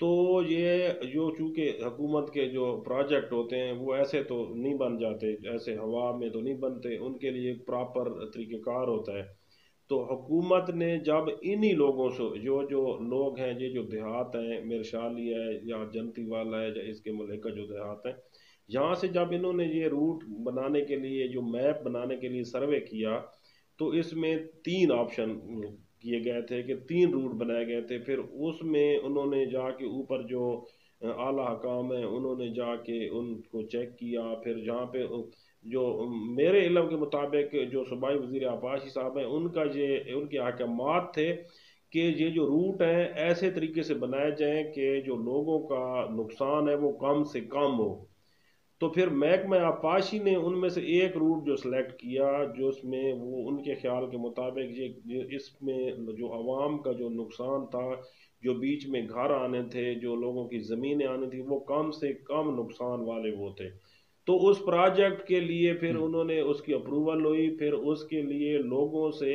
تو یہ جو چونکہ حکومت کے جو پروجیکٹ ہوتے ہیں وہ ایسے تو نہیں بن جاتے، ایسے ہوا میں تو نہیں بنتے، ان کے لیے ایک پراپر طریقہ کار ہوتا ہے۔ تو حکومت نے جب انہی لوگوں سے جو لوگ ہیں، یہ جو دیہات ہیں، میرشالی ہے یا جنتی والا ہے یا اس کے ملحقہ جو دیہات ہیں، یہاں سے جب انہوں نے یہ روٹ بنانے کے لیے، جو میپ بنانے کے لیے سروے کیا، تو اس میں 3 آپشن کیے گئے تھے کہ 3 روٹ بنائے گئے تھے۔ پھر اس میں انہوں نے جا کے اوپر جو اعلیٰ حکام ہیں انہوں نے جا کے ان کو چیک کیا، پھر جہاں پہ جو میرے علم کے مطابق جو صوبائی وزیر آباشی صاحب ہیں، ان کے احکامات تھے کہ یہ جو روٹ ہیں ایسے طریقے سے بنائے جائیں کہ جو لوگوں کا نقصان ہے وہ کم سے کم ہو۔ تو پھر محکمہ آبپاشی نے ان میں سے ایک روٹ جو سلیکٹ کیا، جو اس میں وہ ان کے خیال کے مطابق اس میں جو عوام کا جو نقصان تھا، جو بیچ میں گھر آنے تھے، جو لوگوں کی زمینیں آنی تھی، وہ کم سے کم نقصان والے وہ تھے۔ تو اس پروجیکٹ کے لیے پھر انہوں نے اس کی اپروول ہوئی، پھر اس کے لیے لوگوں سے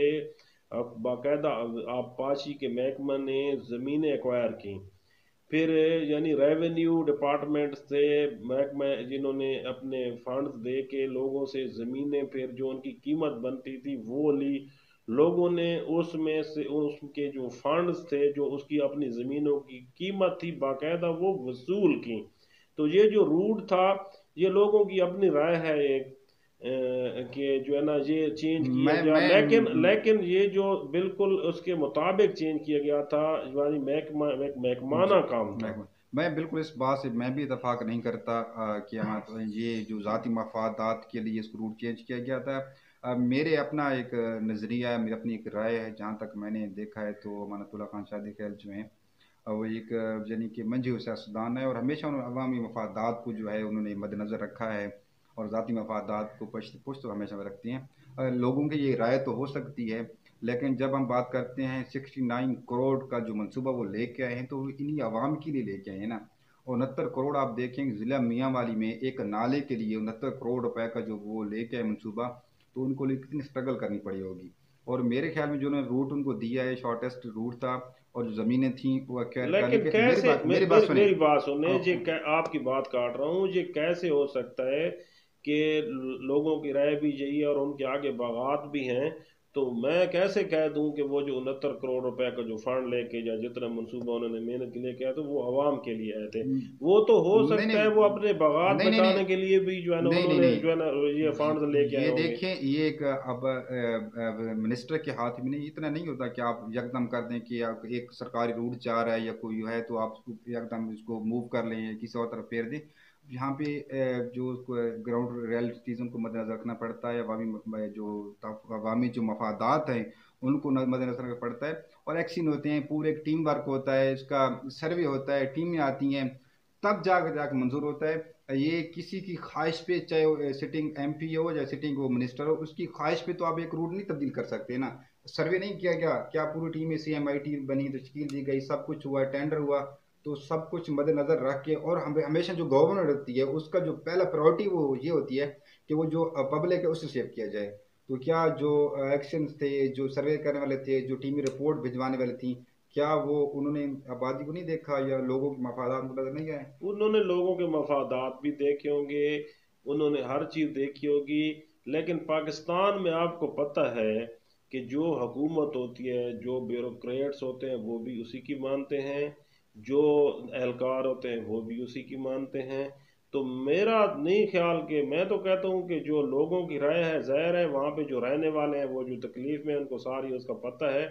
باقاعدہ آبپاشی کے محکمہ نے زمینیں ایکوائر کی، پھر یعنی ریونیو ڈپارٹمنٹ سے محکمہ جنہوں نے اپنے فنڈز دے کے لوگوں سے زمینیں، پھر جو ان کی قیمت بنتی تھی وہ لی، لوگوں نے اس میں سے اس کے جو فنڈز تھے، جو اس کی اپنی زمینوں کی قیمت تھی، باقاعدہ وہ وصول کی۔ تو یہ جو روٹ تھا یہ لوگوں کی اپنی رائے ہے ایک کہ جو ہے نا یہ چینج کیا گیا، میں لیکن یہ جو بالکل اس کے مطابق چینج کیا گیا تھا، یعنی محکمانہ کام تھا۔ میں بالکل اس بات سے میں بھی اتفاق نہیں کرتا کہ یہ جو ذاتی مفادات کے لیے اس کو روٹ چینج کیا گیا تھا۔ میرے اپنا ایک نظریہ ہے، میری اپنی ایک رائے ہے، جہاں تک میں نے دیکھا ہے تو امانت اللہ خان شادی خیل جو ہیں وہ ایک یعنی کہ منجی سیاستدان ہے، اور ہمیشہ انہوں نے عوامی مفادات کو جو ہے انہوں نے مد نظر رکھا ہے، اور ذاتی مفادات کو پشت ہمیشہ میں رکھتی ہیں۔ لوگوں کی یہ رائے تو ہو سکتی ہے، لیکن جب ہم بات کرتے ہیں 69 کروڑ کا جو منصوبہ وہ لے کے آئے ہیں تو انہی عوام کے لیے لے کے آئے ہیں نا۔ 69 کروڑ آپ دیکھیں ضلع میاں والی میں ایک نالے کے لیے 69 کروڑ روپے کا جو وہ لے کے آئے منصوبہ، تو ان کو لیے کتنی اسٹرگل کرنی پڑی ہوگی۔ اور میرے خیال میں جو انہوں نے روٹ ان کو دیا ہے شارٹیسٹ روٹ تھا، اور جو زمینیں تھیں وہ لیکن کیسے، میری بات سنیں، آپ کی بات کاٹ رہا ہوں، یہ کیسے ہو سکتا ہے کہ لوگوں کی رائے بھی یہی ہے اور ان کے آگے باغات بھی ہیں، تو میں کیسے کہہ دوں کہ وہ جو 69 کروڑ روپے کا جو فنڈ لے کے یا جتنا منصوبہ انہوں نے محنت کے لیے کیا تو وہ عوام کے لیے آئے تھے؟ وہ تو ہو سکتا ہے وہ اپنے باغات بچانے کے لیے بھی جو ہے نا انہوں نے جو ہے نا یہ فنڈ لے کے آئے ہوں گے۔ یہ دیکھیں، یہ ایک اب منسٹر کے ہاتھ میں نہیں، اتنا نہیں ہوتا کہ آپ یکدم کر دیں کہ ایک سرکاری روٹ جا رہا ہے یا کوئی ہے تو آپ یکدم اس کو موو کر لیں یا کسی اور طرف پھیر دیں۔ یہاں پہ جو گراؤنڈ ریئلٹیز کو مد نظر رکھنا پڑتا ہے، عوامی جو مفادات ہیں ان کو مد نظر رکھنا پڑتا ہے، اور ایکشن ہوتے ہیں، پورے ایک ٹیم ورک ہوتا ہے، اس کا سروے ہوتا ہے، ٹیمیں آتی ہیں، تب جا کے منظور ہوتا ہے۔ یہ کسی کی خواہش پہ، چاہے وہ سٹنگ ایم پی ہو یا سٹنگ وہ منسٹر ہو، اس کی خواہش پہ تو آپ ایک روٹ نہیں تبدیل کر سکتے نا۔ سروے نہیں کیا گیا، کیا پوری ٹیم میں سی ایم آئی ٹی بنی، تشکیل دی گئی، سب کچھ ہوا، ٹینڈر ہوا، تو سب کچھ مد نظر رکھ کے، اور ہمیشہ جو گورنر ہوتی ہے اس کا جو پہلا پرائورٹی وہ یہ ہوتی ہے کہ وہ جو پبلک ہے اس سے شیپ کیا جائے۔ تو کیا جو ایکشنز تھے، جو سروے کرنے والے تھے، جو ٹیمی رپورٹ بھجوانے والے تھیں، کیا وہ انہوں نے آبادی کو نہیں دیکھا یا لوگوں کے مفادات کو نظر نہیں آئے؟ انہوں نے لوگوں کے مفادات بھی دیکھے ہوں گے، انہوں نے ہر چیز دیکھی ہوگی، لیکن پاکستان میں آپ کو پتہ ہے کہ جو حکومت ہوتی ہے، جو بیوروکریٹس ہوتے ہیں وہ بھی اسی کی مانتے ہیں، جو اہلکار ہوتے ہیں وہ بھی اسی کی مانتے ہیں۔ تو میرا نہیں خیال، کہ میں تو کہتا ہوں کہ جو لوگوں کی رائے ہے، ظاہر ہے وہاں پہ جو رہنے والے ہیں وہ جو تکلیف میں ان کو ساری اس کا پتہ ہے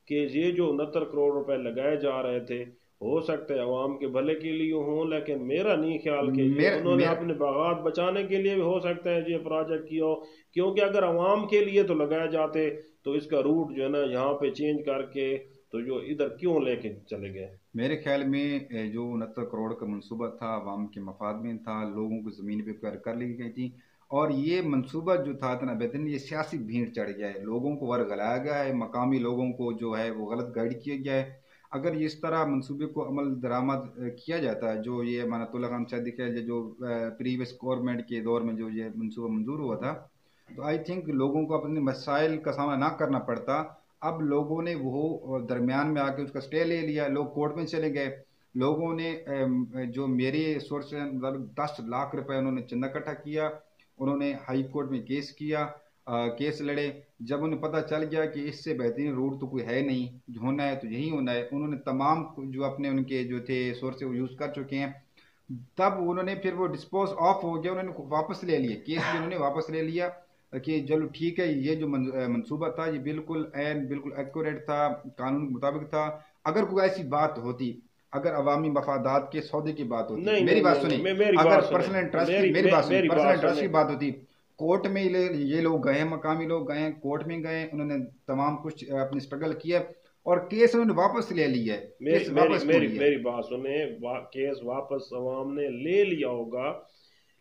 کہ یہ جو 69 کروڑ روپے لگائے جا رہے تھے ہو سکتا ہے عوام کے بھلے کے لیے ہوں، لیکن میرا نہیں خیال کہ انہوں نے اپنے باغات بچانے کے لیے بھی ہو سکتا ہے یہ پروجیکٹ کیا ہو، کیونکہ اگر عوام کے لیے تو لگائے جاتے تو اس کا روٹ جو ہے نا یہاں پہ چینج کر کے تو جو ادھر کیوں لے کے چلے گئے؟ میرے خیال میں جو 69 کروڑ کا منصوبہ تھا عوام کے مفاد میں تھا، لوگوں کو زمین پہ کر لی گئی تھی، اور یہ منصوبہ جو تھا اتنا بہترین، یہ سیاسی بھیڑ چڑھ گیا ہے، لوگوں کو ورگلایا گیا ہے، مقامی لوگوں کو جو ہے وہ غلط گائیڈ کیا گیا ہے۔ اگر اس طرح منصوبے کو عمل درآمد کیا جاتا ہے، جو یہ امانت اللہ خان شادی خیل جو پریویس گورنمنٹ کے دور میں جو یہ منصوبہ منظور ہوا تھا، تو آئی تھنک لوگوں کو اپنے مسائل کا سامنا نہ کرنا پڑتا۔ اب لوگوں نے وہ درمیان میں آ کے اس کا سٹے لے لیا، لوگ کورٹ میں چلے گئے، لوگوں نے جو میرے سورس سے مطابق 10 لاکھ روپے انہوں نے چندہ اکٹھا کیا، انہوں نے ہائی کورٹ میں کیس کیا، کیس لڑے۔ جب انہیں پتہ چل گیا کہ اس سے بہترین روٹ تو کوئی ہے نہیں، جو ہونا ہے تو یہی ہونا ہے، انہوں نے تمام جو اپنے ان کے جو تھے سورس وہ یوز کر چکے ہیں۔ تب انہوں نے پھر وہ ڈسپوز آف ہو گیا، انہوں نے واپس لے لیا کیس بھی، انہوں نے واپس لے لیا کہ چلو ٹھیک ہے، یہ جو منصوبہ تھا یہ بالکل بالکل ایکوریٹ تھا، قانون کے مطابق تھا۔ اگر کوئی ایسی بات ہوتی، اگر عوامی مفادات کے سودے کی بات ہوتی، نہیں میری نہیں بات نہیں سنیں، نہیں، میری اگر بات سنیں، پرسنل انٹرسٹ کی، میری میری بات سنیں، میری پرسنل بات انٹرسٹ کی سنیں۔ بات ہوتی، کورٹ میں یہ لوگ گئے ہیں، مقامی لوگ گئے ہیں، کورٹ میں گئے، انہوں نے تمام کچھ اپنی اسٹرگل کیا اور کیس انہوں نے واپس لے لیا ہے۔ میری کیس میری واپس کیوں میری لیا ہے؟ میری بات سنیں، کیس واپس عوام نے لے لیا ہوگا،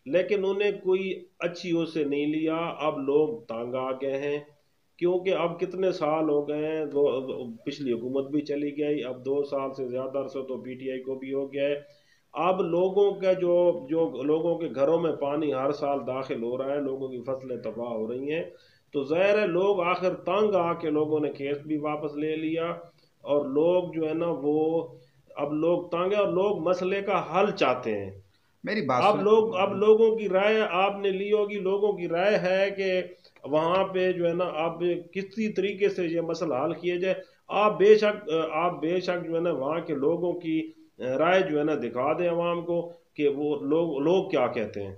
لیکن انہیں کوئی اچھی ہو سے نہیں لیا۔ اب لوگ تانگ آ گئے ہیں، کیونکہ اب کتنے سال ہو گئے ہیں، پچھلی حکومت بھی چلی گئی، اب 2 سال سے زیادہ عرصہ تو پی ٹی آئی کو بھی ہو گیا ہے۔ اب لوگوں کا جو لوگوں کے گھروں میں پانی ہر سال داخل ہو رہا ہے، لوگوں کی فصلیں تباہ ہو رہی ہیں، تو ظاہر ہے لوگ آخر تنگ آ کے لوگوں نے کیس بھی واپس لے لیا، اور لوگ جو ہے نا وہ اب لوگ تنگ ہیں اور لوگ مسئلے کا حل چاہتے ہیں۔ میری بات اب سن، لوگوں کی رائے آپ نے لی ہوگی، لوگوں کی رائے ہے کہ وہاں پہ جو ہے نا اب کسی طریقے سے یہ مسئلہ حل کیا جائے۔ آپ بے شک جو ہے نا وہاں کے لوگوں کی رائے جو ہے نا دکھا دیں عوام کو کہ وہ لوگ کیا کہتے ہیں۔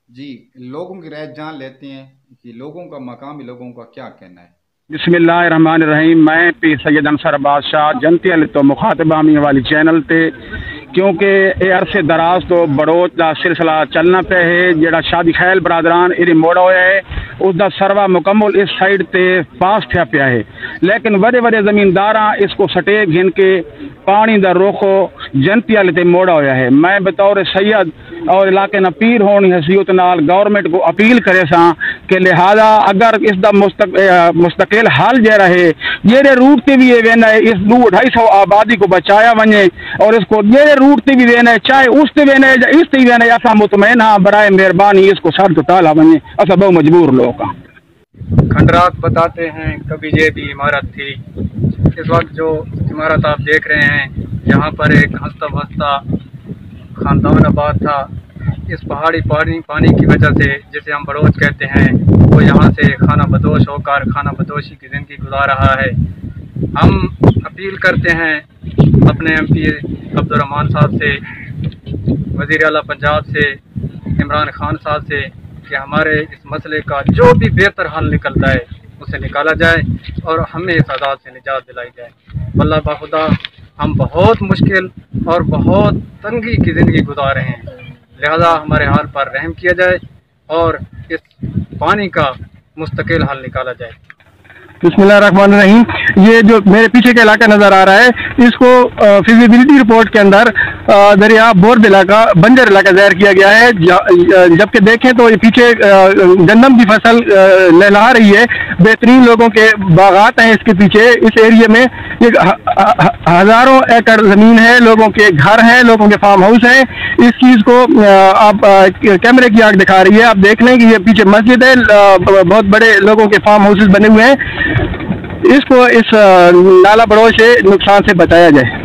جی لوگوں کی رائے جان لیتے ہیں کہ لوگوں کا، مقامی لوگوں کا کیا کہنا ہے۔ بسم اللہ الرحمن الرحیم۔ میں پی سید انصر بادشاہ جنتی علی تو مخاطب آمی والی چینل تے، کیونکہ یہ عرصے دراز تو بڑوچ دا سلسلہ چلنا پہ ہے، جڑا شادی خیل برادران اری موڑا ہوا ہے، اس دا سروا مکمل اس سائڈ تے پاس تھیا پیا ہے، لیکن بڑے بڑے زمینداراں اس کو سٹے گھن کے پانی دا رخ جنتی علی تے موڑا ہوا ہے۔ میں بطور سید اور علاقے نہ پیر ہونی حیثیت نال گورنمنٹ کو اپیل کرے ساں کہ لہذا اگر اس دا مستقل حل جے رہے، یہ روٹ تے بھی یہ وینا ہے، اس 250 آبادی کو بچایا ونجے، اور اس کو یہ روٹ تے بھی وینا ہے، چاہے اس تے وینا ہے یا اس تے وینا ہے، ایسا مطمئن ہاں، برائے مہربانی اس کو سر تو ٹالا ونجے، ایسا بہت مجبور لوگ ہیں۔ کھنڈرات بتاتے ہیں کبھی یہ بھی عمارت تھی۔ اس وقت جو عمارت آپ دیکھ رہے ہیں، یہاں پر ایک ہنستا بھستا خاندان آباد تھا۔ اس پہاڑی پانی کی وجہ سے، جسے ہم بڑوچ کہتے ہیں، وہ یہاں سے خانہ بدوش ہو کر خانہ بدوشی کی زندگی گزار رہا ہے۔ ہم اپیل کرتے ہیں اپنے ایم پی عبدالرحمان صاحب سے، وزیر اعلیٰ پنجاب سے عمران خان صاحب سے، کہ ہمارے اس مسئلے کا جو بھی بہتر حل نکلتا ہے اسے نکالا جائے اور ہمیں اس عذاب سے نجات دلائی جائے۔ واللہ باخدا ہم بہت مشکل اور بہت تنگی کی زندگی گزار رہے ہیں، لہذا ہمارے حال پر رحم کیا جائے اور اس پانی کا مستقل حل نکالا جائے۔ بسم اللہ الرحمن الرحیم۔ یہ جو میرے پیچھے کا علاقہ نظر آ رہا ہے، اس کو فیزیبلٹی رپورٹ کے اندر دریا بورد علاقہ، بنجر علاقہ ظاہر کیا گیا ہے، جبکہ دیکھیں تو یہ پیچھے گندم کی فصل لہلا رہی ہے، بہترین لوگوں کے باغات ہیں اس کے پیچھے، اس ایریے میں ہزاروں ایکڑ زمین ہے، لوگوں کے گھر ہیں، لوگوں کے فارم ہاؤس ہیں۔ اس چیز کو آپ کیمرے کی آنکھ دکھا رہی ہے، آپ دیکھ لیں کہ یہ پیچھے مسجد ہے، بہت بڑے لوگوں کے فارم ہاؤسز بنے ہوئے ہیں۔ اس کو اس نالا بڑوچ سے نقصان سے بچایا جائے۔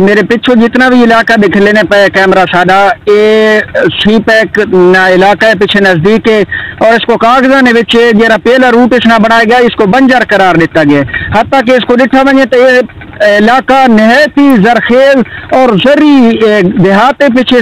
میرے پچھو جتنا بھی علاقہ دکھ لینے پہ کیمرہ سادہ، یہ سی پیک علاقہ ہے پیچھے نزدیک ہے، اور اس کو کاغذاں نے وچ جیرا پہلا روٹ اس نہ بنایا گیا، اس کو بنجر قرار دیتا گیا، حتیٰ کہ اس کو ڈٹھا بنے تو یہ علاقہ نہایت ہی زرخیز اور زرعی دیہات پیچھے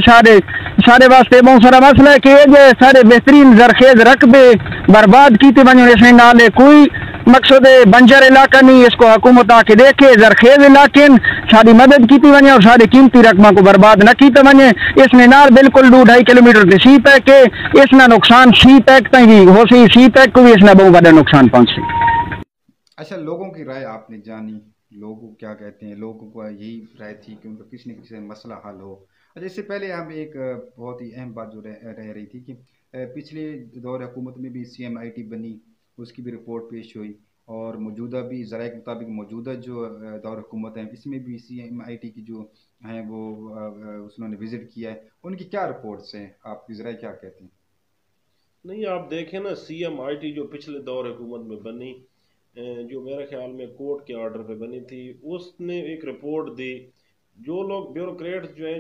سارے واسطے بہت سارا مسئلہ ہے کہ یہ سارے بہترین زرخیز رقبے برباد کیتے بنے، اس نے نالے کوئی مقصد بنجر علاقہ نہیں، اس کو حکومت آ کے دیکھے زرخیز علاقے ساری مدد کیتی ونجے اور سارے قیمتی رقموں کو برباد نہ کیتے ونجے۔ اس نے نال بالکل 2-2.5 کلومیٹر کے سی پیک کے اس نہ نقصان سی پیک تک بھی ہو سی، سی پیک کو بھی اس نے بہت بڑا نقصان پہنچ سی۔ اچھا لوگوں کی رائے آپ نے جانی، لوگ کیا کہتے ہیں، لوگوں کو یہی رائے تھی کہ ان کا کسی نہ کسی مسئلہ حل ہو۔ اچھا اس سے پہلے ہم ایک بہت ہی اہم بات جو رہ رہی تھی کہ پچھلے دور حکومت میں بھی سی ایم آئی ٹی بنی، اس کی بھی رپورٹ پیش ہوئی، اور موجودہ بھی ذرائع کے مطابق موجودہ جو دور حکومت ہیں اس میں بھی سی ایم آئی ٹی کی جو ہیں وہ انہوں نے وزٹ کیا ہے، ان کی کیا رپورٹس ہیں، آپ کی ذرائع کیا کہتے ہیں؟ نہیں، آپ دیکھیں نا، سی ایم آئی ٹی جو پچھلے دور حکومت میں بنی، جو میرے خیال میں کورٹ کے آرڈر پہ بنی تھی، اس نے ایک رپورٹ دی. جو لوگ بیوروکریٹس جو ہیں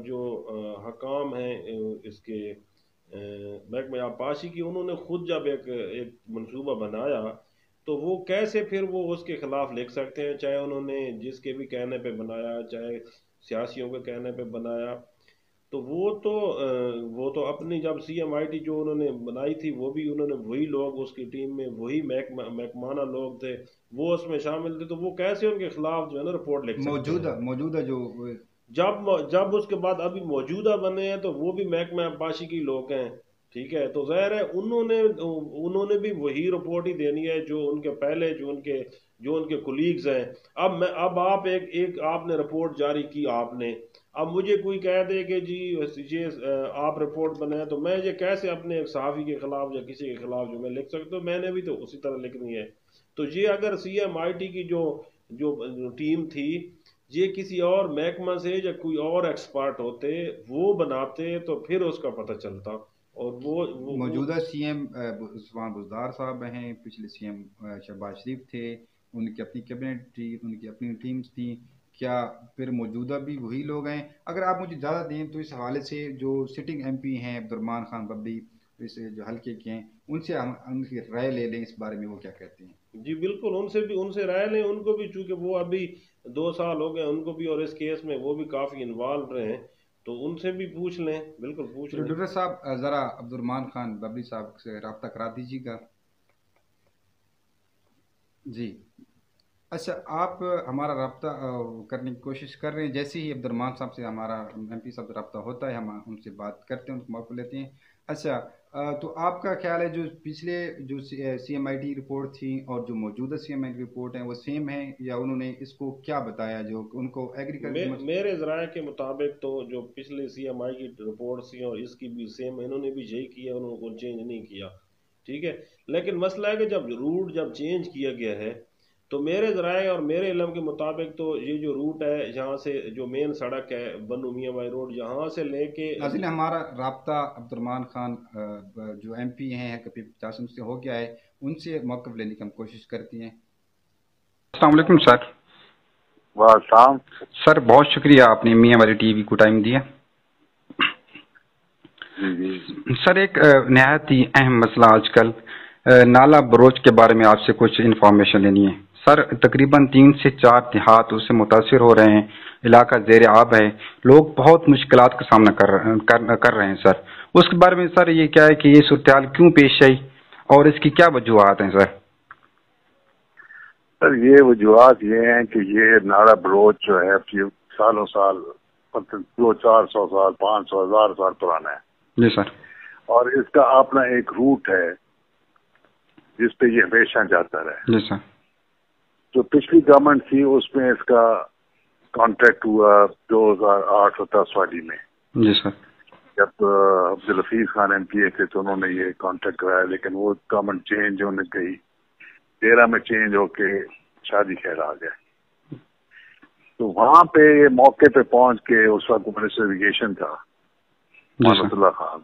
جو حکام ہیں اس کے محکمہ آبپاشی کی، انہوں نے خود جب ایک منصوبہ بنایا تو وہ کیسے پھر وہ اس کے خلاف لکھ سکتے ہیں، چاہے انہوں نے جس کے بھی کہنے پہ بنایا، چاہے سیاسیوں کے کہنے پہ بنایا. تو وہ تو اپنی جب سی ایم آئی ٹی جو انہوں نے بنائی تھی، وہ بھی انہوں نے وہی لوگ اس کی ٹیم میں وہی محکمانہ لوگ تھے، وہ اس میں شامل تھے. تو وہ کیسے ان کے خلاف جو ہے نا رپورٹ لکھ سکتے ہیں؟ موجودہ جو جب اس کے بعد ابھی موجودہ بنے ہیں تو وہ بھی محکمہ آبپاشی کی لوگ ہیں، ٹھیک ہے. تو ظاہر ہے انہوں نے بھی وہی رپورٹ ہی دینی ہے جو ان کے پہلے جو ان کے کولیگز ہیں. اب آپ نے رپورٹ جاری کی، اب مجھے کوئی کہہ دے کہ جی یہ آپ رپورٹ بنائیں، تو میں یہ کیسے اپنے ایک صحافی کے خلاف یا کسی کے خلاف جو میں لکھ سکتا ہوں؟ میں نے بھی تو اسی طرح لکھنی ہے. تو یہ اگر سی ایم آئی ٹی کی جو ٹیم تھی، یہ کسی اور محکمہ سے یا کوئی اور ایکسپرٹ ہوتے وہ بناتے تو پھر اس کا پتہ چلتا. اور وہ موجودہ سی ایم عثمان بزدار صاحب ہیں، پچھلے سی ایم شہباز شریف تھے، ان کی اپنی کیبنٹ تھی، ان کی اپنی ٹیمز تھیں. کیا پھر موجودہ بھی وہی لوگ ہیں؟ اگر آپ مجھے اجازت دیں تو اس حوالے سے جو سٹنگ ایم پی ہیں عبد الرحمان خان ببلی، اس جو حلقے کے ہیں، ان سے ہم ان کی رائے لے لیں اس بارے میں، وہ کیا کہتے ہیں؟ جی بالکل، ان سے رائے لیں. ان کو بھی چونکہ وہ ابھی 2 سال ہو گئے ان کو بھی، اور اس کیس میں وہ بھی کافی انوالو رہے ہیں، تو ان سے بھی پوچھ لیں. بالکل پوچھ لیں. ڈاکٹر صاحب ذرا عبد الرحمان خان ببلی صاحب سے رابطہ کرا دیجیے گا. جی اچھا، آپ ہمارا رابطہ کرنے کی کوشش کر رہے ہیں. جیسے ہی عبد الرحمان صاحب سے ہمارا ایم پی صاحب سے رابطہ ہوتا ہے، ہم ان سے بات کرتے ہیں، ان کو موقع لیتے ہیں. اچھا، تو آپ کا خیال ہے جو پچھلے جو C M I T report تھی اور جو موجودہ C M I T report ہیں وہ سیم ہیں، یا انہوں نے اس کو کیا بتایا جو ان کو ایگریکلچر؟ میرے ذرائع کے مطابق تو جو پچھلے سی ایم آئی کی رپورٹ تھی اور اس کی بھی سیم، انہوں نے بھی یہی کیا، انہوں کو چینج نہیں کیا، ٹھیک ہے. لیکن مسئلہ ہے کہ جب روٹ چینج کیا گیا ہے تو میرے ذرائع اور میرے علم کے مطابق تو یہ جو روٹ ہے یہاں سے جو مین سڑک ہے بنو میاں بھائی روڈ، یہاں سے لے کے ہمارا رابطہ عبد الرحمان خان جو ایم پی ہیں کبھی 50 سے ہو گیا ہے، ان سے موقف لینے کی ہم کوشش کرتی ہیں. السلام علیکم سر. وعلیکم سر، بہت شکریہ آپ نے میاں والی ٹی وی کو ٹائم دیا. سر، ایک نہایت ہی اہم مسئلہ آج کل نالا بروچ کے بارے میں آپ سے کچھ انفارمیشن لینی ہے. سر، تقریباً 3 سے 4 دیہات اس سے متاثر ہو رہے ہیں، علاقہ زیر آب ہے، لوگ بہت مشکلات کا سامنا کر رہے ہیں. سر، اس کے بارے میں سر یہ کیا ہے کہ یہ صورتحال کیوں پیش آئی اور اس کی کیا وجوہات ہیں؟ سر یہ وجوہات یہ ہیں کہ یہ نالا بروچ جو ہے سالوں سال 400 سال 500 1000 سال پرانا ہے. جی سر. اور اس کا اپنا ایک روٹ ہے جس پہ یہ ہمیشہ جاتا رہے. جی سر. جو پچھلی گورنمنٹ تھی اس میں اس کا کانٹریکٹ ہوا 2008-10 والی میں. جی سر. جب عبدالحفیظ خان ایم پی اے تھے تو انہوں نے یہ کانٹریکٹ کرایا، لیکن وہ گورنمنٹ چینج ہونے گئی، 13 میں چینج ہو کے شادی خیر آ گئے. تو وہاں پہ یہ موقع پہ پہنچ کے اس وقت منسٹر ایریگیشن تھا محمد اللہ خان،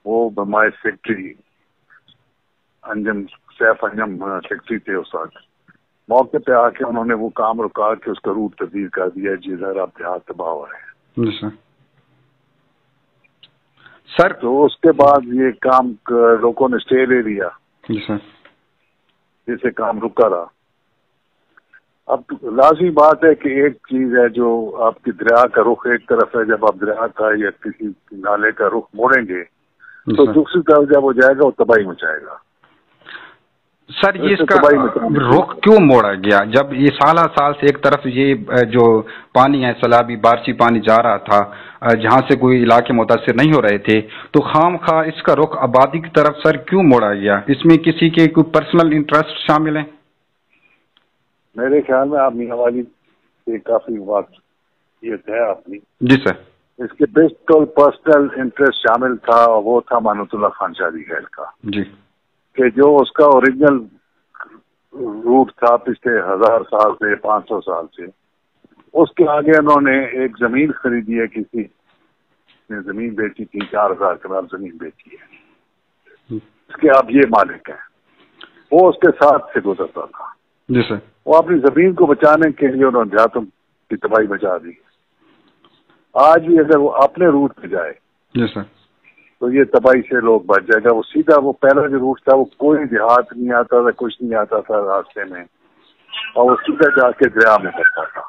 وہ ہمارے سیکرٹری سیف انجم سیکرٹری تھے اس وقت. موقع پہ آ کے انہوں نے وہ کام رکا کے اس کا روٹ تبدیل کر دیا جدھر اب دیہات تباہ ہوا ہے. سر تو اس کے بعد یہ کام لوگوں نے اسٹے لے لیا، جس سے کام رکا رہا. اب لازمی بات ہے کہ ایک چیز ہے جو آپ کی دریا کا رخ ایک طرف ہے، جب آپ دریا کا یا کسی نالے کا رخ موڑیں گے تو دوسری طرف جب وہ جائے گا وہ تباہی مچائے گا. سر یہ اس کا رخ کیوں موڑا گیا جب یہ سالہ سال سے ایک طرف یہ جو پانی ہے سیلابی بارشی پانی جا رہا تھا جہاں سے کوئی علاقے متاثر نہیں ہو رہے تھے، تو خام خواہ اس کا رخ آبادی کی طرف سر کیوں موڑا گیا؟ اس میں کسی کے کوئی پرسنل انٹرسٹ شامل ہیں؟ میرے خیال میں آپ میاں والی سے کافی بات یہ ہے آپ نے. جی سر. اس کے بالکل پرسنل انٹرسٹ شامل تھا، اور وہ تھا مانوت اللہ خان شادی خیر کا. جی. کہ جو اس کا اوریجنل روٹ تھا پچھلے 1000 سال سے 500 سال سے، اس کے آگے انہوں نے ایک زمین خریدی ہے، کسی نے زمین بیچی تھی، 4000 کنال زمین بیچی ہے، اس کے آپ یہ مالک ہیں. وہ اس کے ساتھ سے گزرتا تھا جی سر. وہ اپنی زمین کو بچانے کے لیے انہوں نے دیہاتوں کی تباہی بچا دی. آج بھی اگر وہ اپنے روٹ پہ جائے جی سر تو یہ تباہی سے لوگ بچ جائے گا. وہ سیدھا وہ پہلا جو روٹ تھا وہ کوئی دیہات نہیں آتا تھا, کچھ نہیں آتا تھا راستے میں, اور وہ سیدھا جا کے دریا میں کرتا تھا.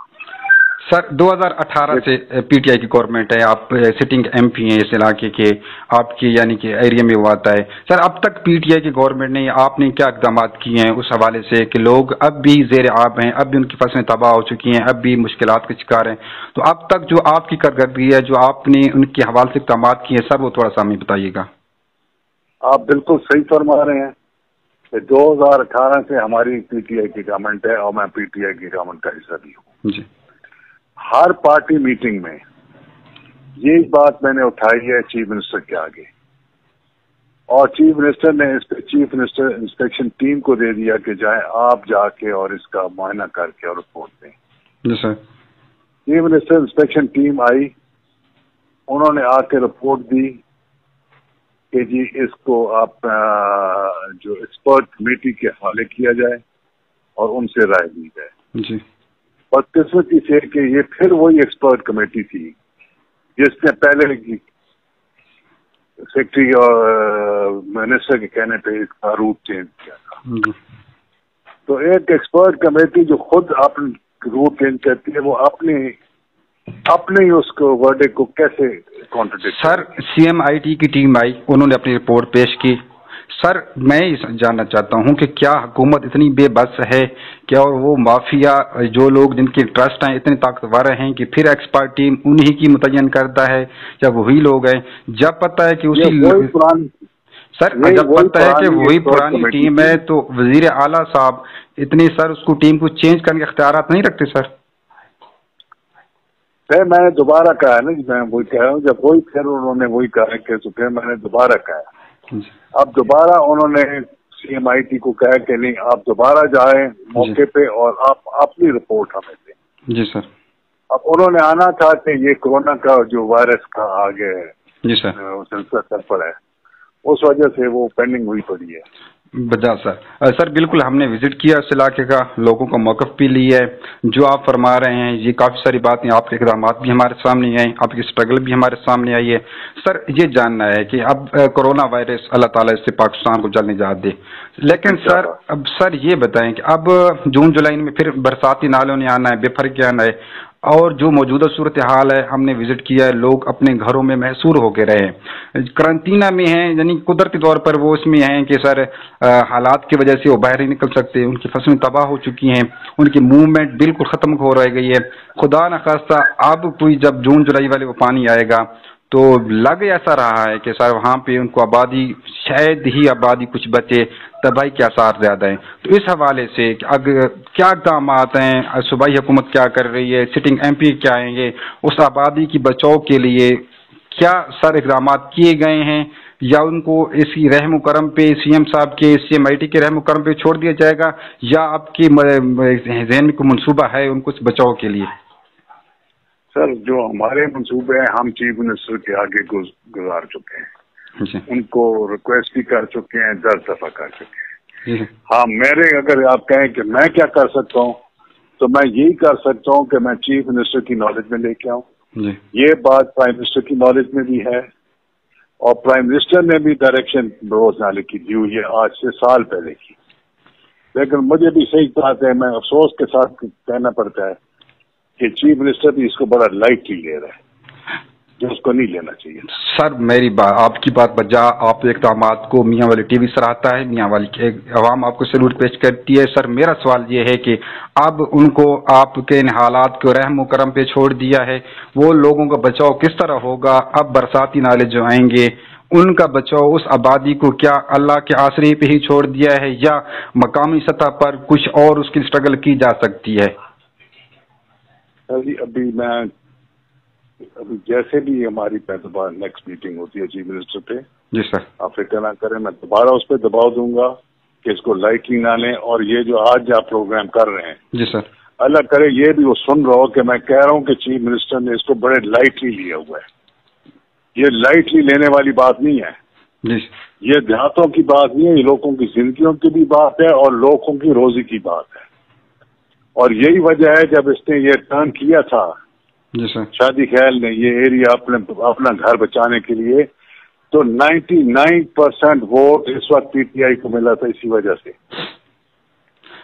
سر 2018 سے پی ٹی آئی کی گورنمنٹ ہے, آپ سٹنگ ایم پی ہیں اس علاقے کے, آپ کے یعنی کہ ایریا میں وہ آتا ہے. سر اب تک پی ٹی آئی کی گورنمنٹ نے آپ نے کیا اقدامات کیے ہیں اس حوالے سے کہ لوگ اب بھی زیر آب ہیں, اب بھی ان کی فصلیں تباہ ہو چکی ہیں, اب بھی مشکلات کا شکار ہیں, تو اب تک جو آپ کی کارکردگی ہے, جو آپ نے ان کے حوالے سے اقدامات کیے ہیں سر, وہ تھوڑا سا ہمیں بتائیے گا. آپ بالکل صحیح فرما رہے ہیں کہ 2018 سے ہماری پی ٹی آئی کی گورنمنٹ ہے اور میں پی ٹی آئی کی گورنمنٹ کا حصہ بھی ہوں. جی. ہر پارٹی میٹنگ میں یہی بات میں نے اٹھائی ہے چیف منسٹر کے آگے, اور چیف منسٹر نے اس پہ چیف منسٹر انسپیکشن ٹیم کو دے دیا کہ جائیں آپ جا کے اور اس کا معائنہ کر کے اور رپورٹ دیں. جی sir. Chief minister inspection team آئی, انہوں نے آ کے رپورٹ دی کہ جی اس کو آپ جو ایکسپرٹ کمیٹی کے حوالے کیا جائے اور ان سے رائے دی جائے. جی. بدقسمتی سے کہ یہ پھر وہی ایکسپرٹ کمیٹی تھی جس نے پہلے سیکرٹری اور منسٹر کے کہنے پہ اس کا روٹ چینج کیا تھا. تو ایک ایکسپرٹ کمیٹی جو خود اپنے روٹ چینج کرتی ہے, وہ اپنے ہی اس کو ورڈکٹ کو کیسے contradict. Sir C M I T کی ٹیم آئی, انہوں نے اپنی رپورٹ پیش کی. سر میں جاننا چاہتا ہوں کہ کیا حکومت اتنی بے بس ہے کہ اور وہ مافیا جو لوگ جن کے ٹرسٹ ہیں اتنے طاقتور ہیں کہ پھر ایکسپرٹ ٹیم انہی کی متعین کرتا ہے, یا وہی لوگ ہیں جب پتہ ہے کہ اسی سر جب پتہ ہے کہ وہی پرانی ٹیم ہے تو وزیر اعلیٰ صاحب اتنی سر اس کو ٹیم کو چینج کرنے کے اختیارات نہیں رکھتے. سر پھر میں نے دوبارہ کہا ہے نا, میں وہی کہہ رہا ہوں, جب وہی پھر انہوں نے وہی کہا کہ تو پھر میں نے دوبارہ کہا. اب دوبارہ انہوں نے سی ایم آئی ٹی کو کہا کہ نہیں آپ دوبارہ جائیں موقع پہ اور آپ اپنی رپورٹ ہمیں دیں. جی سر. اب انہوں نے آنا تھا کہ یہ کورونا کا جو وائرس کا آگے جی سر سلسلہ چل پڑا ہے, اس وجہ سے وہ پینڈنگ ہوئی پڑی ہے. بجا سر. سر بالکل ہم نے وزٹ کیا اس علاقے کا, لوگوں کا موقف بھی لیا ہے. جو آپ فرما رہے ہیں یہ کافی ساری باتیں, آپ کے اقدامات بھی ہمارے سامنے آئے, آپ کی اسٹرگل بھی ہمارے سامنے آئی ہے. سر یہ جاننا ہے کہ اب کورونا وائرس اللہ تعالیٰ اس سے پاکستان کو جلد نجات دے, لیکن سر اب سر یہ بتائیں کہ اب جون جولائی میں پھر برساتی نالوں نے آنا ہے, بے فرق کے آنا ہے, اور جو موجودہ صورتحال ہے ہم نے وزٹ کیا ہے, لوگ اپنے گھروں میں محصور ہو کے رہے ہیں, کرنٹینہ میں ہیں, یعنی قدرتی طور پر وہ اس میں ہیں کہ سر حالات کی وجہ سے وہ باہر نہیں نکل سکتے, ان کی فصلیں تباہ ہو چکی ہیں, ان کی موومنٹ بالکل ختم ہو رہ گئی ہے. خدا نخواستہ اب کوئی جب جون جولائی والے وہ پانی آئے گا تو لگ ایسا رہا ہے کہ سر وہاں پہ ان کو آبادی شاید ہی آبادی کچھ بچے, تباہی کے آثار زیادہ ہیں. تو اس حوالے سے کیا اقدامات ہیں, صوبائی حکومت کیا کر رہی ہے, سٹنگ ایم پی کیا آئیں گے, اس آبادی کی بچاؤ کے لیے کیا سر اقدامات کیے گئے ہیں, یا ان کو اسی رحم و کرم پہ سی ایم صاحب کے سی ایم آئی ٹی کے رحم و کرم پہ چھوڑ دیا جائے گا, یا آپ کے ذہن میں کوئی منصوبہ ہے ان کو بچاؤ کے لیے؟ سر جو ہمارے منصوبے ہیں ہم چیف منسٹر کے آگے گزار چکے ہیں, ان کو ریکویسٹ بھی کر چکے ہیں, 10 دفعہ کر چکے ہیں. ہاں میرے اگر آپ کہیں کہ میں کیا کر سکتا ہوں تو میں یہی کر سکتا ہوں کہ میں چیف منسٹر کی نالج میں لے کے آؤں. یہ بات پرائم منسٹر کی نالج میں بھی ہے, اور پرائم منسٹر نے بھی ڈائریکشن بروز نالے کی دی ہوئی ہے آج سے سال پہلے کی. لیکن مجھے بھی صحیح بات ہے, میں افسوس کے ساتھ کہنا پڑتا ہے کہ چیف منسٹر بھی اس کو بڑا لائٹلی لے رہا ہے, جو اس کو نہیں لینا چاہیے. سر میری بات آپ کی بات بجا, آپ اقدامات کو میاں والی ٹی وی سراہتا ہے, میاں والی کی عوام آپ کو سیلوٹ پیش کرتی ہے. سر میرا سوال یہ ہے کہ اب ان کو آپ کے ان حالات کو رحم و کرم پہ چھوڑ دیا ہے, وہ لوگوں کا بچاؤ کس طرح ہوگا؟ اب برساتی نالے جو آئیں گے ان کا بچاؤ اس آبادی کو کیا اللہ کے آسرے پہ ہی چھوڑ دیا ہے, یا مقامی سطح پر کچھ اور اس کی اسٹرگل کی جا سکتی ہے؟ ابھی جیسے بھی ہماری دوبارہ نیکسٹ میٹنگ ہوتی ہے چیف منسٹر پہ, جی سر, آپ فکر نہ کریں, میں دوبارہ اس پہ دباؤ دوں گا کہ اس کو لائٹلی نہ لیں. اور یہ جو آج آپ پروگرام کر رہے ہیں, جی سر, اللہ کرے یہ بھی وہ سن رہا ہو کہ میں کہہ رہا ہوں کہ چیف منسٹر نے اس کو بڑے لائٹلی لیا ہوا ہے. یہ لائٹلی لینے والی بات نہیں ہے. جی یہ دیہاتوں کی بات نہیں ہے، یہ لوگوں کی زندگیوں کی بھی بات ہے اور لوگوں کی روزی کی بات ہے. اور یہی وجہ ہے جب اس نے یہ ٹرن کیا تھا جی سر. شادی خیال نے یہ ایریا اپنا گھر بچانے کے لیے، تو 99% ووٹ اس وقت پی ٹی آئی کو ملا تھا اسی وجہ سے.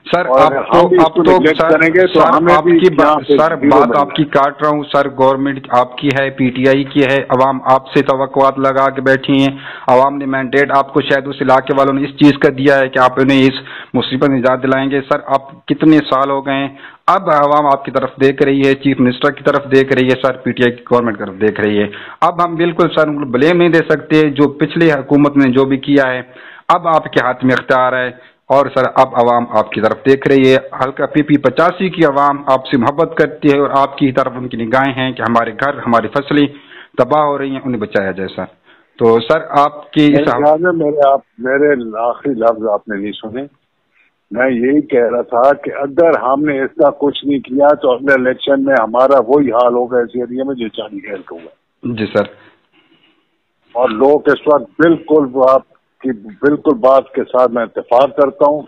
سر اور ہم بھی اس کو نیگلیکٹ کریں گے تو ہمیں بھی سر بات آپ کی کاٹ رہا ہوں سر. گورنمنٹ آپ کی ہے، پی ٹی آئی کی ہے، عوام آپ سے توقعات لگا کے بیٹھی ہیں. عوام نے مینڈیٹ آپ کو شاید اس علاقے والوں نے اس چیز کا دیا ہے کہ آپ انہیں اس مصیبت میں نجات دلائیں گے. سر آپ کتنے سال ہو گئے ہیں، اب عوام آپ کی طرف دیکھ رہی ہے، چیف منسٹر کی طرف دیکھ رہی ہے، سر پی ٹی آئی کی گورنمنٹ کی طرف دیکھ رہی ہے. اب ہم بالکل سر بلیم نہیں دے سکتے جو پچھلی حکومت نے جو بھی کیا ہے. اب آپ کے ہاتھ میں اختیار ہے اور سر اب عوام آپ کی طرف دیکھ رہی ہے. حلقہ پی پی 85 کی عوام آپ سے محبت کرتی ہے اور آپ کی طرف ان کی نگاہیں ہیں کہ ہمارے گھر ہماری فصلیں تباہ ہو رہی ہیں، انہیں بچایا جائے. سر تو سر آپ کی میرے آخری لفظ آپ نے نہیں سنے. میں یہی کہہ رہا تھا کہ اگر ہم نے اس کا کچھ نہیں کیا تو اگلے الیکشن میں ہمارا وہی حال ہوگا اس ایریا میں جو چاندی خیل کا ہوا. جی سر. اور لوگ اس وقت بالکل آپ کی بالکل بات کے ساتھ میں اتفاق کرتا ہوں.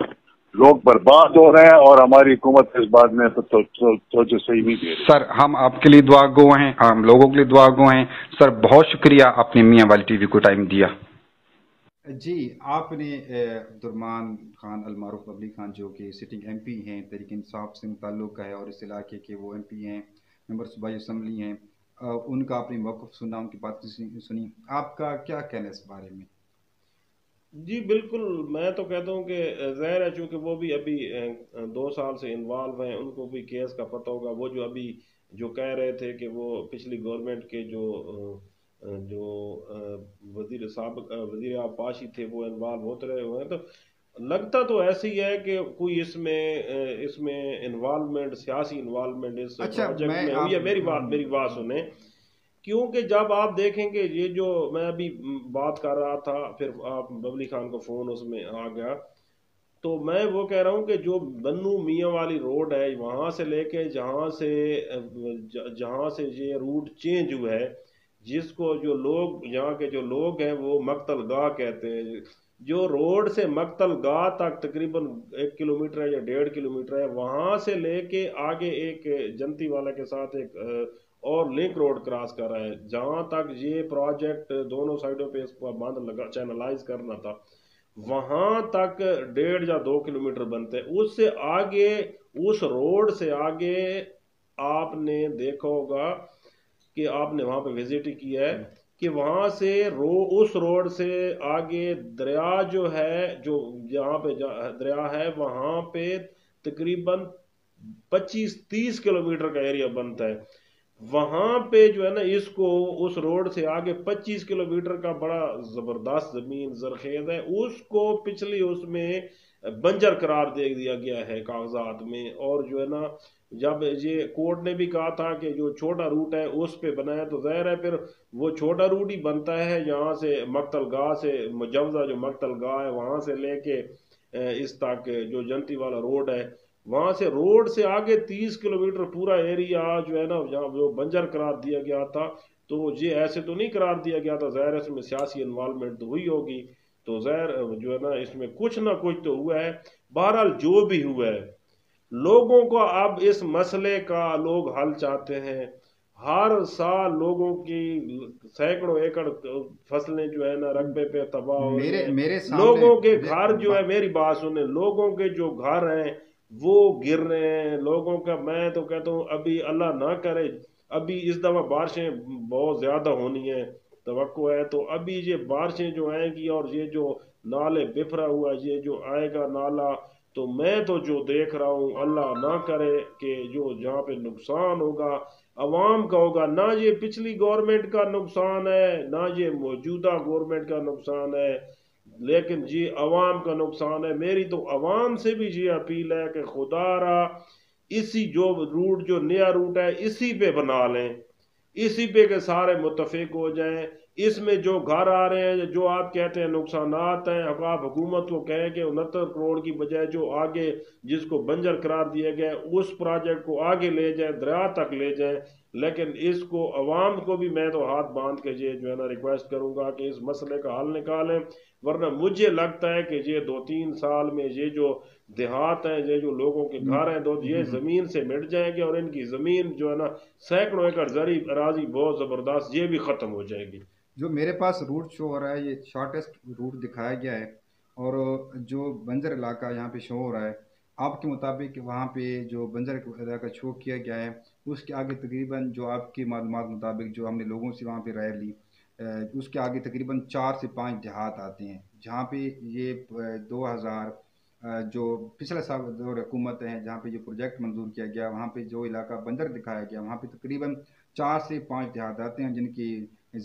لوگ برباد ہو رہے ہیں اور ہماری حکومت اس بات میں توجہ صحیح نہیں دے رہی. سر ہم آپ کے لیے دعا گو ہیں، ہم لوگوں کے لیے دعا گو ہیں. سر بہت شکریہ آپ نے میاں والی ٹی وی کو ٹائم دیا. جی آپ نے عبدالرحمان خان المعروف ببلی خان جو کہ سٹنگ ایم پی ہیں، تحریک انصاف سے متعلق ہے اور اس علاقے کے وہ ایم پی ہیں، ممبر صوبائی اسمبلی ہیں، ان کا اپنی موقف سنا، ان کی بات سنی. آپ کا کیا کہنا ہے اس بارے میں؟ جی بالکل، میں تو کہتا ہوں کہ ظاہر ہے چونکہ وہ بھی ابھی 2 سال سے انوالو ہیں، ان کو بھی کیس کا پتہ ہوگا. وہ جو ابھی جو کہہ رہے تھے کہ وہ پچھلی گورنمنٹ کے جو سابق وزیر پاشی تھے وہ انوالو ہوتے رہے ہوئے ہیں، تو لگتا تو ایسے ہی ہے کہ کوئی اس میں انوالومنٹ، سیاسی انوالومنٹ اس پروجیکٹ میں ہوئی ہے. میری بات سنیں، کیونکہ جب آپ دیکھیں گے یہ جو میں ابھی بات کر رہا تھا، پھر آپ ببلی خان کو فون اس میں آ گیا، تو میں وہ کہہ رہا ہوں کہ جو بنو میاں والی روڈ ہے، وہاں سے لے کے جہاں سے یہ روٹ چینج ہوا ہے، جس کو جو لوگ یہاں کے جو لوگ ہیں وہ مقتل گاہ کہتے ہیں، جو روڈ سے مقتل گاہ تک تقریباً 1 کلومیٹر ہے یا 1.5 کلومیٹر ہے، وہاں سے لے کے آگے ایک جنتی والا کے ساتھ ایک اور لنک روڈ کراس کر رہا ہے. جہاں تک یہ پروجیکٹ دونوں سائڈوں پہ اس کو باندھ چینلائز کرنا تھا، وہاں تک 1.5 یا 2 کلومیٹر بنتے. اس سے آگے، اس روڈ سے آگے آپ نے دیکھا ہوگا کہ آپ نے وہاں پہ وزٹ کیا ہے کہ وہاں سے اس روڈ سے آگے دریا جو ہے، جو جہاں پہ دریا ہے وہاں پہ تقریباً 25-30 کلومیٹر کا ایریا بنتا ہے. وہاں پہ جو ہے نا اس روڈ سے آگے 25 کلومیٹر کا بڑا زبردست زمین زرخیز ہے، اس کو پچھلی اس میں بنجر قرار دے دیا گیا ہے کاغذات میں. اور جو ہے نا جب یہ کورٹ نے بھی کہا تھا کہ جو چھوٹا روٹ ہے اس پہ بنایا، تو ظاہر ہے پھر وہ چھوٹا روٹ ہی بنتا ہے یہاں سے مقتل گاہ سے، مجوزہ جو مقتل گاہ ہے وہاں سے لے کے اس تک جو جنتی والا روڈ ہے، وہاں سے روڈ سے آگے 30 کلومیٹر پورا ایریا جو ہے نا جہاں وہ بنجر قرار دیا گیا تھا. تو یہ ایسے تو نہیں قرار دیا گیا تھا، ظاہر ہے اس میں سیاسی انوالومنٹ تو ہوئی ہوگی، تو ظاہر جو ہے نا اس میں کچھ نہ کچھ تو ہوا ہے. بہرحال جو بھی ہوا ہے، لوگوں کو اب اس مسئلے کا لوگ حل چاہتے ہیں. ہر سال لوگوں کی سینکڑوں ایکڑ فصلیں جو ہے نا رقبے پہ تباہ ہو رہی ہیں. لوگوں کے گھر جو ہے، میری بات سنیں، لوگوں کے جو گھر ہیں وہ گر رہے ہیں لوگوں کا. میں تو کہتا ہوں ابھی اللہ نہ کرے، ابھی اس دفعہ بارشیں بہت زیادہ ہونی ہیں توقع ہے، تو ابھی یہ بارشیں جو آئیں گی اور یہ جو نالے بفرا ہوا یہ جو آئے گا نالا، تو میں تو جو دیکھ رہا ہوں اللہ نہ کرے کہ جو جہاں پہ نقصان ہوگا عوام کا ہوگا. نہ یہ پچھلی گورنمنٹ کا نقصان ہے، نہ یہ موجودہ گورنمنٹ کا نقصان ہے، لیکن جی عوام کا نقصان ہے. میری تو عوام سے بھی یہ اپیل ہے کہ خدا را اسی جو روٹ، جو نیا روٹ ہے اسی پہ بنا لیں، اسی پہ کہ سارے متفق ہو جائیں. اس میں جو گھر آ رہے ہیں، جو آپ کہتے ہیں نقصانات ہیں، آپ حکومت کو کہیں کہ 69 کروڑ کی بجائے جو آگے جس کو بنجر قرار دیا گیا اس پروجیکٹ کو آگے لے جائیں، دریا تک لے جائیں. لیکن اس کو عوام کو بھی میں تو ہاتھ باندھ کے یہ جو ہے نا ریکویسٹ کروں گا کہ اس مسئلے کا حل نکالیں، ورنہ مجھے لگتا ہے کہ یہ 2-3 سال میں یہ جو دیہات ہیں، یہ جو لوگوں کے گھر ہیں، یہ زمین سے مٹ جائیں گے، اور ان کی زمین جو ہے نا سینکڑوں ایکڑ زرعی اراضی بہت زبردست یہ بھی ختم ہو جائے گی۔ جو میرے پاس روٹ شو ہو رہا ہے، یہ شارٹیسٹ روٹ دکھایا گیا ہے، اور جو بنجر علاقہ یہاں پہ شو ہو رہا ہے، آپ کے مطابق وہاں پہ جو بنجر علاقہ شو کیا گیا ہے اس کے آگے تقریباً، جو آپ کی معلومات مطابق جو ہم نے لوگوں سے وہاں پہ رائے لی، اس کے آگے تقریباً 4 سے 5 دیہات آتے ہیں، جہاں پہ یہ 2000 جو پچھلے سال دور حکومت ہے، جہاں پہ جو پروجیکٹ منظور کیا گیا، وہاں پہ جو علاقہ بنجر دکھایا گیا، وہاں پہ تقریباً 4 سے 5 دیہات آتے ہیں، جن کی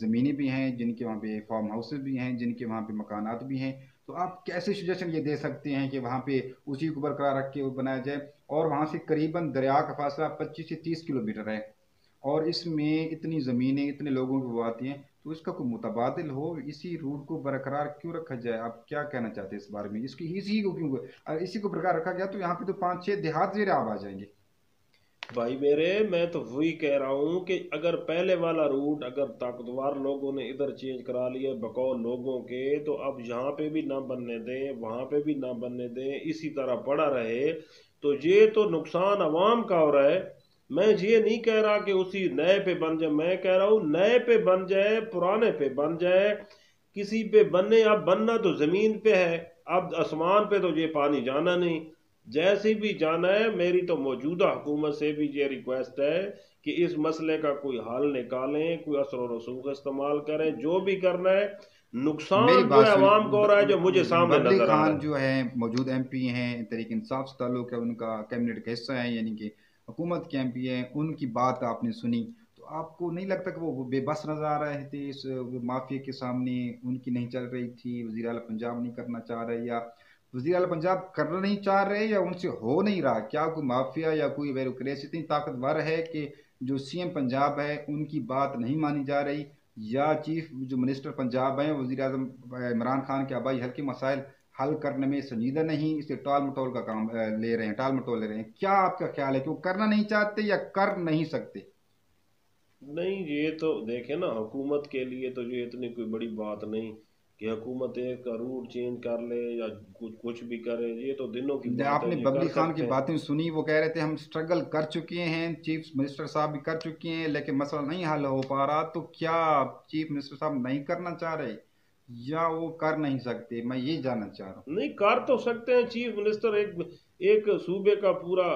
زمینیں بھی ہیں، جن کے وہاں پہ فارم ہاؤسز بھی ہیں، جن کے وہاں پہ مکانات بھی ہیں۔ تو آپ کیسے سجیشن یہ دے سکتے ہیں کہ وہاں پہ اسی کو برقرار رکھ کے بنایا جائے، اور وہاں سے قریباً دریا کا فاصلہ 25 سے 30 کلومیٹر ہے، اور اس میں اتنی زمینیں اتنے لوگوں کو وہ آتی ہیں، تو اس کا کوئی متبادل ہو، اسی روٹ کو برقرار کیوں رکھا جائے؟ آپ کیا کہنا چاہتے ہیں اس بارے میں؟ اسی کو کیوں، اگر اسی کو برقرار رکھا گیا تو یہاں پہ تو 5-6 دیہات زیر آب آ جائیں گے۔ بھائی میرے، میں تو وہی کہہ رہا ہوں کہ اگر پہلے والا روٹ اگر طاقتور لوگوں نے ادھر چینج کرا لیا بقول لوگوں کے، تو اب یہاں پہ بھی نہ بننے دیں، وہاں پہ بھی نہ بننے دیں، اسی طرح پڑا رہے تو یہ تو نقصان عوام کا ہو رہا ہے۔ میں یہ نہیں کہہ رہا کہ اسی نئے پہ بن جائے، میں کہہ رہا ہوں نئے پہ بن جائے، پرانے پہ بن جائے، کسی پہ بننے، اب بننا تو زمین پہ ہے، اب آسمان پہ تو یہ پانی جانا نہیں، جیسے بھی جانا ہے۔ میری تو موجودہ حکومت سے بھی یہ ریکویسٹ ہے کہ اس مسئلے کا کوئی حل نکالیں، کوئی اثر و رسوخ استعمال کریں، جو بھی کرنا ہے۔ میری نقصان جو بات ہے عوام کو ہو رہا ہے، جو سنیں، مجھے سامنے ببلی نظر آ رہا خان ہے۔ جو ہے موجود ایم پی ہیں، تحریک انصاف سے تعلق ہے، ان کا کیبنٹ کا حصہ ہے، یعنی کہ حکومت کے ایم پی ہیں، ان کی بات آپ نے سنی تو آپ کو نہیں لگتا کہ وہ بے بس نظر آ رہے تھے اس مافیا کے سامنے؟ ان کی نہیں چل رہی تھی، وزیر اعلیٰ پنجاب نہیں کرنا چاہ رہے، یا وزیر اعلیٰ پنجاب کرنا نہیں چاہ رہے، یا ان سے ہو نہیں رہا؟ کیا کوئی مافیا یا کوئی بیوروکریسی اتنی طاقتور ہے کہ جو سی ایم پنجاب ہے ان کی بات نہیں مانی جا رہی، یا چیف جو منسٹر پنجاب ہیں وزیر اعظم عمران خان کے آبائی حلقے مسائل حل کرنے میں سنجیدہ نہیں، اسے ٹال مٹول کا کام لے رہے ہیں، ٹال مٹول لے رہے ہیں؟ کیا آپ کا خیال ہے کہ وہ کرنا نہیں چاہتے یا کر نہیں سکتے؟ نہیں، یہ تو دیکھیں نا، حکومت کے لیے تو یہ اتنی کوئی بڑی بات نہیں کہ حکومت ایک کا روٹ چینج کر لے یا کچھ بھی کرے، یہ تو دنوں کی بات آپ ہے، نے یہ ببلی کر خان کی سکتے ہیں۔ باتیں سنی، وہ کہہ رہے تھے ہم سٹرگل کر چکے ہیں، چیف منسٹر صاحب بھی کر چکے ہیں، لیکن مسئلہ نہیں حل ہو پا رہا۔ تو کیا چیف منسٹر صاحب نہیں کرنا چاہ رہے یا وہ کر نہیں سکتے؟ میں یہ جاننا چاہ رہا ہوں۔ نہیں، کر تو سکتے ہیں، چیف منسٹر ایک صوبے کا پورا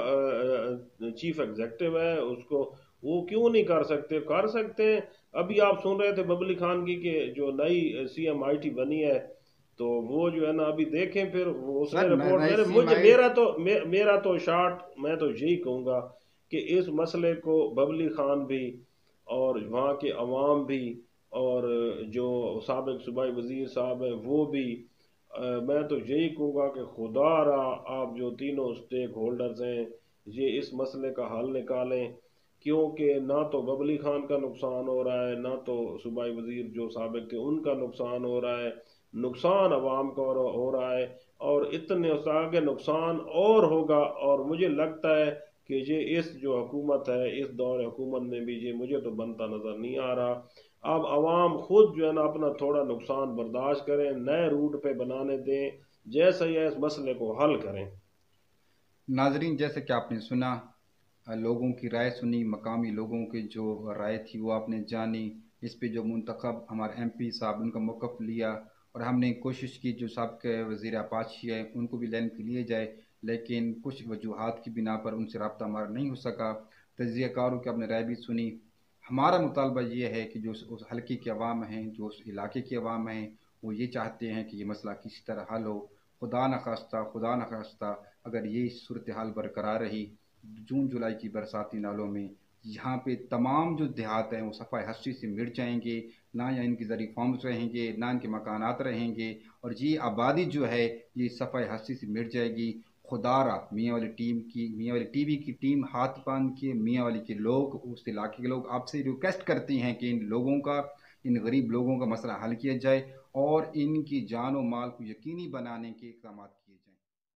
چیف ایگزیکٹو ہے، اس کو وہ کیوں نہیں کر سکتے؟ کر سکتے ہیں۔ ابھی آپ سن رہے تھے ببلی خان کی کہ جو نئی سی ایم آئی ٹی بنی ہے، تو وہ جو ہے نا ابھی دیکھیں، پھر اس نے سر رپورٹ میرا تو شارٹ میں تو یہی کہوں گا کہ اس مسئلے کو ببلی خان بھی اور وہاں کے عوام بھی اور جو سابق صوبائی وزیر صاحب ہیں وہ بھی، میں تو یہی کہوں گا کہ خدا را آپ جو تینوں سٹیک ہولڈرز ہیں یہ اس مسئلے کا حل نکالیں، کیونکہ نہ تو ببلی خان کا نقصان ہو رہا ہے، نہ تو صوبائی وزیر جو سابق کے ان کا نقصان ہو رہا ہے، نقصان عوام کا ہو رہا ہے، اور اتنے اس آگے نقصان اور ہوگا۔ اور مجھے لگتا ہے کہ یہ اس جو حکومت ہے، اس دور حکومت میں بھی یہ مجھے تو بنتا نظر نہیں آ رہا۔ اب عوام خود جو ہے نا اپنا تھوڑا نقصان برداشت کریں، نئے روٹ پہ بنانے دیں، جیسا یہ اس مسئلے کو حل کریں۔ ناظرین، جیسے کہ آپ نے سنا، لوگوں کی رائے سنی، مقامی لوگوں کی جو رائے تھی وہ آپ نے جانی، اس پہ جو منتخب ہمارے ایم پی صاحب ان کا موقف لیا، اور ہم نے کوشش کی جو سابق وزیر آپاشی ہے ان کو بھی لائن پہ لیے جائے، لیکن کچھ وجوہات کی بنا پر ان سے رابطہ ہمارا نہیں ہو سکا۔ تجزیہ کاروں کی آپ نے رائے بھی سنی۔ ہمارا مطالبہ یہ ہے کہ جو اس حلقے کے عوام ہیں، جو اس علاقے کے عوام ہیں، وہ یہ چاہتے ہیں کہ یہ مسئلہ کسی طرح حل ہو۔ خدا نخواستہ اگر یہ صورتحال برقرار رہی، جون جولائی کی برساتی نالوں میں یہاں پہ تمام جو دیہات ہیں وہ صفائی ہستی سے مٹ جائیں گے، نہ یا ان کی زرعی فارمز رہیں گے، نہ ان کے مکانات رہیں گے، اور یہ آبادی جو ہے یہ صفائی ہستی سے مٹ جائے گی۔ خدا را میاں والی ٹی وی کی ٹیم ہاتھ باندھ کے، میاں والی کے لوگ، اس علاقے کے لوگ آپ سے ریکویسٹ کرتے ہیں کہ ان غریب لوگوں کا مسئلہ حل کیا جائے، اور ان کی جان و مال کو یقینی بنانے کے اقدامات